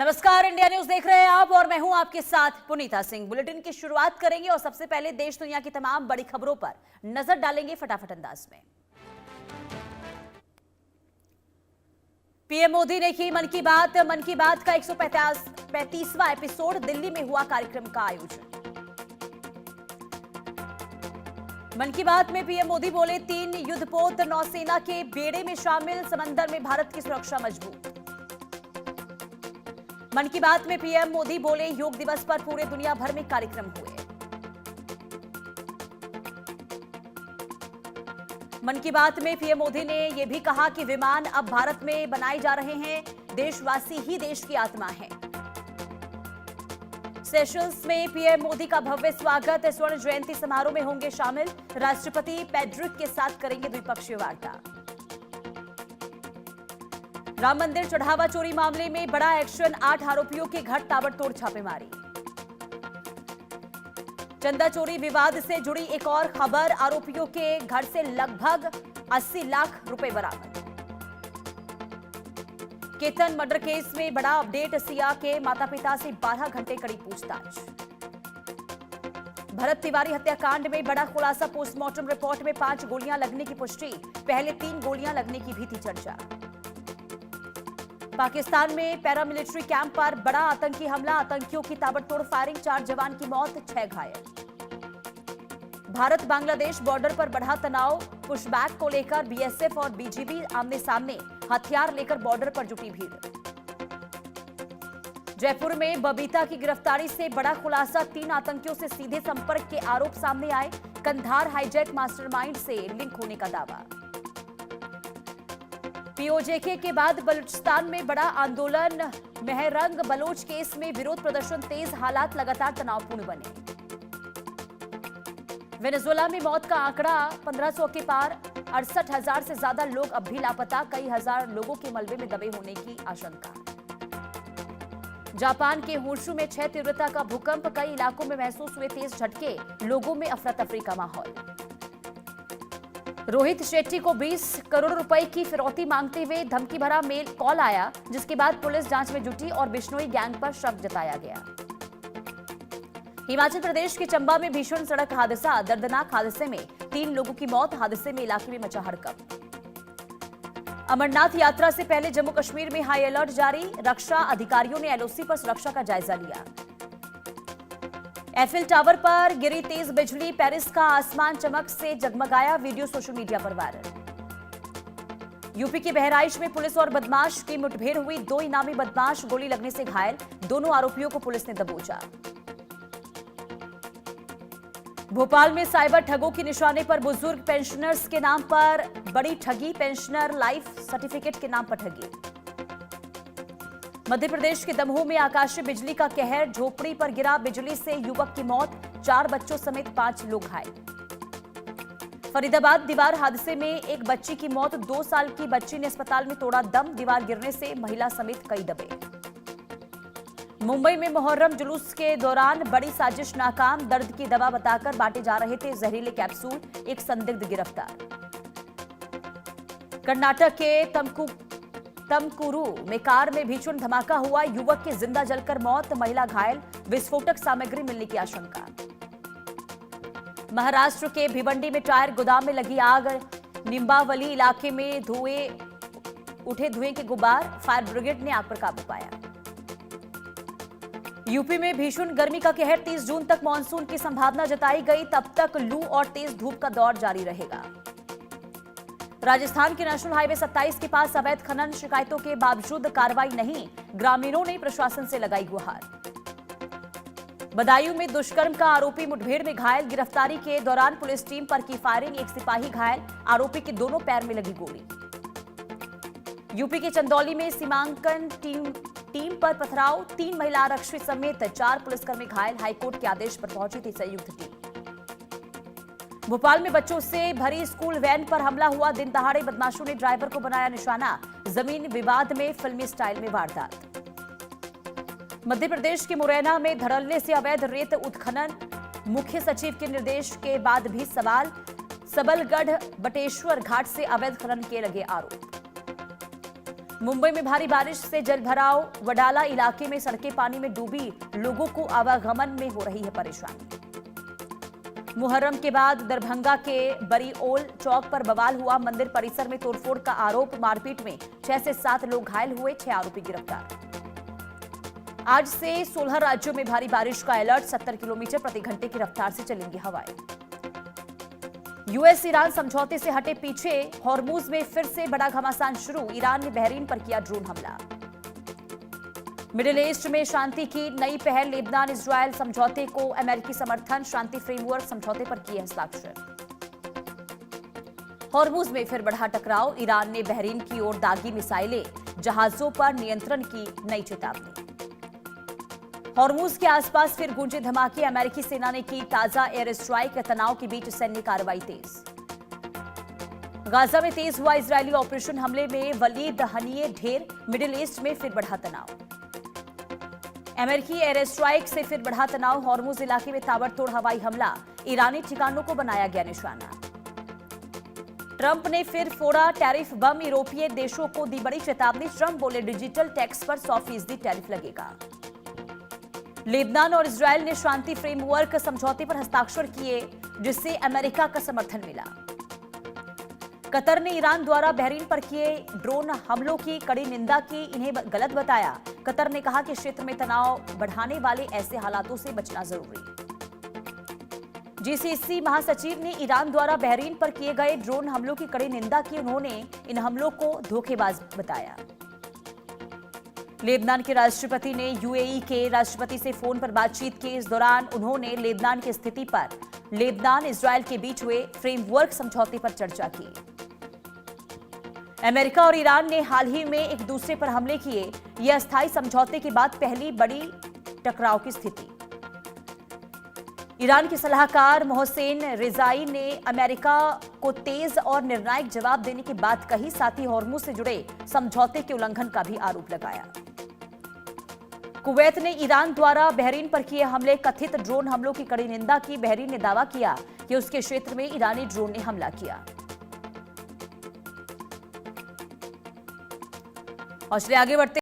नमस्कार, India news देख रहे हैं आप और मैं हूं आपके साथ पुनीता सिंह। बुलेटिन की शुरुआत करेंगे और सबसे पहले देश दुनिया की तमाम बड़ी खबरों पर नजर डालेंगे फटाफट अंदाज में। पीएम मोदी ने की मन की बात का 135वां एपिसोड। दिल्ली में हुआ कार्यक्रम का आयोजन। मन की बात में पीएम मोदी बोले 3 युद्धपोत नौसेना के बेड़े में शामिल, समंदर में भारत की सुरक्षा मजबूत। मन की बात में पीएम मोदी बोले योग दिवस पर पूरे दुनिया भर में कार्यक्रम हुए। मन की बात में पीएम मोदी ने यह भी कहा कि विमान अब भारत में बनाए जा रहे हैं, देशवासी ही देश की आत्मा है। सेशल्स में पीएम मोदी का भव्य स्वागत। स्वर्ण जयंती समारोह में होंगे शामिल, राष्ट्रपति पेड्रिक के साथ करेंगे द्विपक्षीय वार्ता। राम मंदिर चढ़ावा चोरी मामले में बड़ा एक्शन, 8 आरोपियों के घर ताबड़तोड़ छापेमारी। चंदा चोरी विवाद से जुड़ी एक और खबर, आरोपियों के घर से लगभग 80 लाख रुपए बरामद। केतन मर्डर केस में बड़ा अपडेट, सिया के माता पिता से 12 घंटे कड़ी पूछताछ। भरत तिवारी हत्याकांड में बड़ा खुलासा, पोस्टमार्टम रिपोर्ट में 5 गोलियां लगने की पुष्टि, पहले 3 गोलियां लगने की भी थी चर्चा। पाकिस्तान में पैरामिलिट्री कैंप पर बड़ा आतंकी हमला, आतंकियों की ताबड़तोड़ फायरिंग, 4 जवान की मौत, 6 घायल। भारत बांग्लादेश बॉर्डर पर बढ़ा तनाव, पुशबैक को लेकर बीएसएफ और बीजीबी आमने सामने, हथियार लेकर बॉर्डर पर जुटी भीड़। जयपुर में बबीता की गिरफ्तारी से बड़ा खुलासा, 3 आतंकियों से सीधे संपर्क के आरोप सामने आए, कंधार हाईजैक मास्टरमाइंड से लिंक होने का दावा। पीओजेके के बाद बलूचिस्तान में बड़ा आंदोलन, मेहरंग बलोच केस में विरोध प्रदर्शन तेज, हालात लगातार तनावपूर्ण बने। वेनेजुएला में मौत का आंकड़ा 1500 के पार, 68,000 से ज्यादा लोग अब भी लापता, कई हजार लोगों के मलबे में दबे होने की आशंका। जापान के होन्शु में 6 तीव्रता का भूकंप, कई इलाकों में महसूस हुए तेज झटके, लोगों में अफरा तफरी का माहौल। रोहित शेट्टी को 20 करोड़ रुपए की फिरौती मांगते हुए धमकी भरा मेल कॉल आया, जिसके बाद पुलिस जांच में जुटी और बिश्नोई गैंग पर शक जताया गया। हिमाचल प्रदेश के चंबा में भीषण सड़क हादसा, दर्दनाक हादसे में 3 लोगों की मौत, हादसे में इलाके में मचा हड़कंप। अमरनाथ यात्रा से पहले जम्मू कश्मीर में हाई अलर्ट जारी, रक्षा अधिकारियों ने एलओसी पर सुरक्षा का जायजा लिया। एफिल टावर पर गिरी तेज बिजली, पेरिस का आसमान चमक से जगमगाया, वीडियो सोशल मीडिया पर वायरल। यूपी के बहराइच में पुलिस और बदमाश की मुठभेड़ हुई, 2 इनामी बदमाश गोली लगने से घायल, दोनों आरोपियों को पुलिस ने दबोचा। भोपाल में साइबर ठगों की निशाने पर बुजुर्ग, पेंशनर्स के नाम पर बड़ी ठगी, पेंशनर लाइफ सर्टिफिकेट के नाम पर ठगी। मध्य प्रदेश के दमोह में आकाशीय बिजली का कहर, झोपड़ी पर गिरा बिजली से युवक की मौत, 4 बच्चों समेत 5 लोग घायल। फरीदाबाद दीवार हादसे में एक बच्ची की मौत, 2 साल की बच्ची ने अस्पताल में तोड़ा दम, दीवार गिरने से महिला समेत कई दबे। मुंबई में मुहर्रम जुलूस के दौरान बड़ी साजिश नाकाम, दर्द की दवा बताकर बांटे जा रहे थे जहरीले कैप्सूल, एक संदिग्ध गिरफ्तार। कर्नाटक के तमकुरू में कार में भीषण धमाका हुआ, युवक की जिंदा जलकर मौत, महिला घायल, विस्फोटक सामग्री मिलने की आशंका। महाराष्ट्र के भिवंडी में टायर गोदाम में लगी आग, निंबावली इलाके में धुएं के गुब्बार, फायर ब्रिगेड ने आग पर काबू पाया। यूपी में भीषण गर्मी का कहर, 30 जून तक मानसून की संभावना जताई गई, तब तक लू और तेज धूप का दौर जारी रहेगा। राजस्थान के नेशनल हाईवे 27 के पास अवैध खनन, शिकायतों के बावजूद कार्रवाई नहीं, ग्रामीणों ने प्रशासन से लगाई गुहार। बदायूं में दुष्कर्म का आरोपी मुठभेड़ में घायल, गिरफ्तारी के दौरान पुलिस टीम पर की फायरिंग, एक सिपाही घायल, आरोपी के दोनों पैर में लगी गोली। यूपी के चंदौली में सीमांकन टीम पर पथराव, 3 महिला आरक्षी समेत 4 पुलिसकर्मी घायल, हाईकोर्ट के आदेश पर पहुंची थी संयुक्त टीम। भोपाल में बच्चों से भरी स्कूल वैन पर हमला हुआ, दिन दहाड़े बदमाशों ने ड्राइवर को बनाया निशाना, जमीन विवाद में फिल्मी स्टाइल में वारदात। मध्य प्रदेश के मुरैना में धड़ल्ले से अवैध रेत उत्खनन, मुख्य सचिव के निर्देश के बाद भी सवाल, सबलगढ़ बटेश्वर घाट से अवैध खनन के लगे आरोप। मुंबई में भारी बारिश से जलभराव, वडाला इलाके में सड़कें पानी में डूबी, लोगों को आवागमन में हो रही है परेशानी। मुहर्रम के बाद दरभंगा के बरीओल चौक पर बवाल हुआ, मंदिर परिसर में तोड़फोड़ का आरोप, मारपीट में 6 से 7 लोग घायल हुए, 6 आरोपी गिरफ्तार। आज से 16 राज्यों में भारी बारिश का अलर्ट, 70 किलोमीटर प्रति घंटे की रफ्तार से चलेंगी हवाएं। यूएस ईरान समझौते से हटे पीछे, हॉर्मुज में फिर से बड़ा घमासान शुरू, ईरान ने बहरीन पर किया ड्रोन हमला। मिडिल ईस्ट में शांति की नई पहल, लेबनान इजरायल समझौते को अमेरिकी समर्थन, शांति फ्रेमवर्क समझौते पर किए हस्ताक्षर। हॉर्मुज में फिर बढ़ा टकराव, ईरान ने बहरीन की ओर दागी मिसाइलें, जहाजों पर नियंत्रण की नई चेतावनी। हॉर्मुज के आसपास फिर गूंजे धमाके, अमेरिकी सेना ने की ताजा एयर स्ट्राइक, तनाव के बीच सैन्य कार्रवाई तेज। गाजा में तेज हुआ इजरायली ऑपरेशन, हमले में वलीद हनीये ढेर, मिडिल ईस्ट में फिर बढ़ा तनाव। अमेरिकी एयर स्ट्राइक से फिर बढ़ा तनाव, हॉर्मुज इलाके में ताबड़तोड़ हवाई हमला, ईरानी ठिकानों को बनाया गया निशाना। ट्रंप ने फिर फोड़ा टैरिफ बम, यूरोपीय देशों को दी बड़ी चेतावनी, ट्रंप बोले डिजिटल टैक्स पर 100% टैरिफ लगेगा। लेबनान और इजरायल ने शांति फ्रेमवर्क समझौते पर हस्ताक्षर किए, जिससे अमेरिका का समर्थन मिला। कतर ने ईरान द्वारा बहरीन पर किए ड्रोन हमलों की कड़ी निंदा की, इन्हें गलत बताया। कतर ने कहा कि क्षेत्र में तनाव बढ़ाने वाले ऐसे हालातों से बचना जरूरी। जीसीसी महासचिव ने ईरान द्वारा बहरीन पर किए गए ड्रोन हमलों की कड़ी निंदा की, उन्होंने इन हमलों को धोखेबाज बताया। लेबनान के राष्ट्रपति ने यूएई के राष्ट्रपति से फोन पर बातचीत की, इस दौरान उन्होंने लेबनान की स्थिति पर लेबनान इजरायल के बीच हुए फ्रेमवर्क समझौते पर चर्चा की। अमेरिका और ईरान ने हाल ही में एक दूसरे पर हमले किए, यह अस्थायी समझौते के बाद पहली बड़ी टकराव की स्थिति। ईरान के सलाहकार मोहसेन रिजाई ने अमेरिका को तेज और निर्णायक जवाब देने की बात कही, साथ ही हॉर्मुज से जुड़े समझौते के उल्लंघन का भी आरोप लगाया। कुवैत ने ईरान द्वारा बहरीन पर किए हमले, कथित ड्रोन हमलों की कड़ी निंदा की। बहरीन ने दावा किया कि उसके क्षेत्र में ईरानी ड्रोन ने हमला किया। और चलिए आगे बढ़ते